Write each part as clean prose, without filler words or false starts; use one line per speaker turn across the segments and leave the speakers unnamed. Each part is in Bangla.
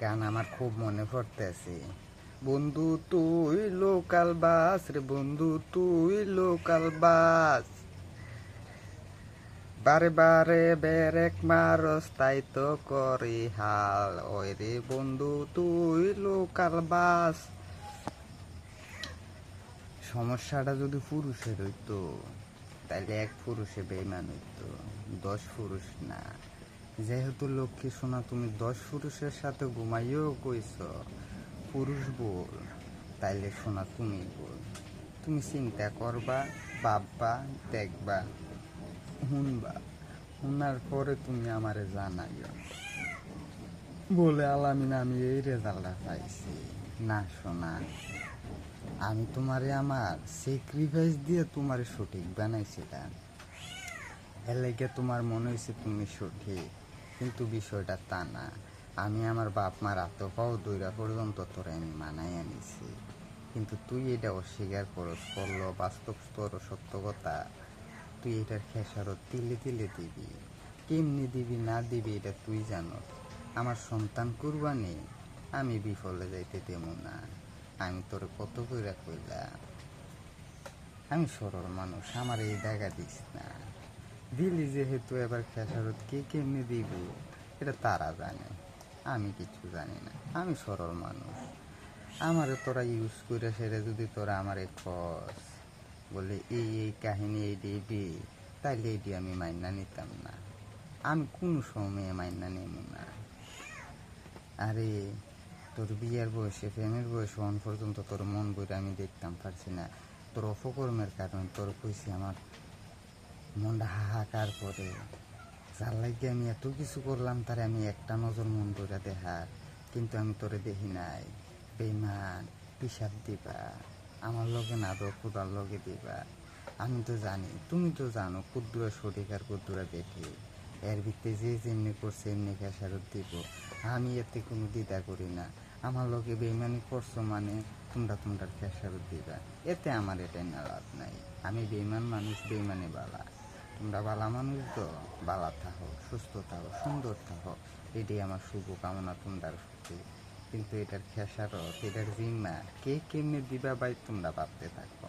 গান আমার খুব মনে পড়তেছে। বন্ধু তুই লোকাল বাস রে, বন্ধু তুই লোকাল বাস, বারে বারে বেরেক মারস তাই তো করি হাল, ওই রে বন্ধু তুই লোকাল বাস। সমস্যাটা যদি পুরুষের হইতো তাইলে এক পুরুষে বেইমান হইতো, 10 পুরুষ না। যেহেতু লক্ষ্মী সোনা তুমি 10 পুরুষের সাথে ঘুমাইও কইছ পুরুষ বল, তাইলে সোনা তুমি বল। তুমি চিন্তা করবা, ভাববা, দেখবা, শুনবা, শোনার পরে তুমি আমারে জানাইও বলে আলামিন আমি এই রেজাল্টটা পাইছি। না সোনা, আমি তোমারে আমার স্যাক্রিফাইস দিয়ে তোমারে সঠিক বানাইছিলাম, এর লেগে তোমার মনে হয়েছে তুমি সঠিক, কিন্তু বিষয়টা তা না। আমি আমার বাপ মার হাত পাও দইরা পর্যন্ত তোরে আমি মানাই আনিছি, কিন্তু তুই এটা অস্বীকার করলো বাস্তব স্তর সত্য কথা। তুই এটার খেসারত তিলে তিলে দিবি, কেমনি দিবি না দিবি এটা তুই জানো। আমার সন্তান কুরবানি আমি বিফলে যাইতে দেব না। আমি তোর কত কইরা কইলাম, আমি সরল মানুষ, আমার এই জায়গা দিস না। দিলি যেহেতু এবার খেসারত কে কেমনি দিব এটা তারা জানে, আমি কিছু জানি না। আমি সরল মানুষ, আমারে তোরা ইউজ করে সেটা যদি তোরা আমারে খস বলে এই এই কাহিনী এই দিবি, তাইলে এটি আমি মাইনা নিতাম না। আমি কোনো সময়ে মাইনা নেব না। আরে তোর বিয়ের বয়সে প্রেমের বয়সে অন পর্যন্ত তোর মন বইটা আমি দেখতাম পারছি না। তোর অপকর্মের কারণে তোর কইছি আমার মনটা হাহাকার করে, যার লাগে আমি এত কিছু করলাম তারে আমি একটা নজর মন বইটা দেখার, কিন্তু আমি তোরে দেখি নাই। বেইমান, পিসাব দিবা আমার লগে না দো খুদার লগে দিবা। আমি তো জানি, তুমি তো জানো কুদ্দুরা সঠিক আর কুদ্দুরা দেখি, এর ভিত্তি যে যেমনি করছে এমনি খেসারত দিব। আমি এতে কোনো দ্বিধা করি না। আমার লগে বেইমানি করছো মানে তোমরার খেসারত দিবা, এতে আমার এটাই না লাভ নাই। আমি বেইমান মানুষ, বেইমানি বালা। তোমরা বালা মানুষ তো বালা থাকো, সুস্থ থাকো, সুন্দর থাকো, এটাই আমার শুভকামনা তোমরার প্রতি। কিন্তু এটার খেসারত, এটার জিম্মা কে কেমনি দিবা ভাই তোমরা ভাবতে থাকো।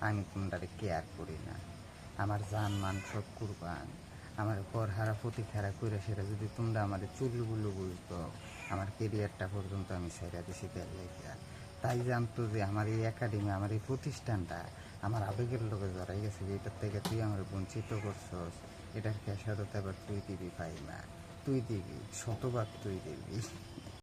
আমি তোমরারে কেয়ার করি না। আমার জান মান সব কুরবান, আমার ঘর হারা প্রতি খারা করে সেটা যদি তোমরা আমার চুলগুলো বুঝতো, আমার কেরিয়ারটা পর্যন্ত আমি ছেড়ে দিছি তেল লেখা। তাই জানতো যে আমার এই একাডেমি, আমার এই প্রতিষ্ঠানটা আমার আবেগের লোকে জড়াই গেছে, যে এটার থেকে তুই আমার বঞ্চিত করছস, এটার খেসারত এবার তুই দিবি পাই না, তুই দিবি, শতবার তুই দিবি।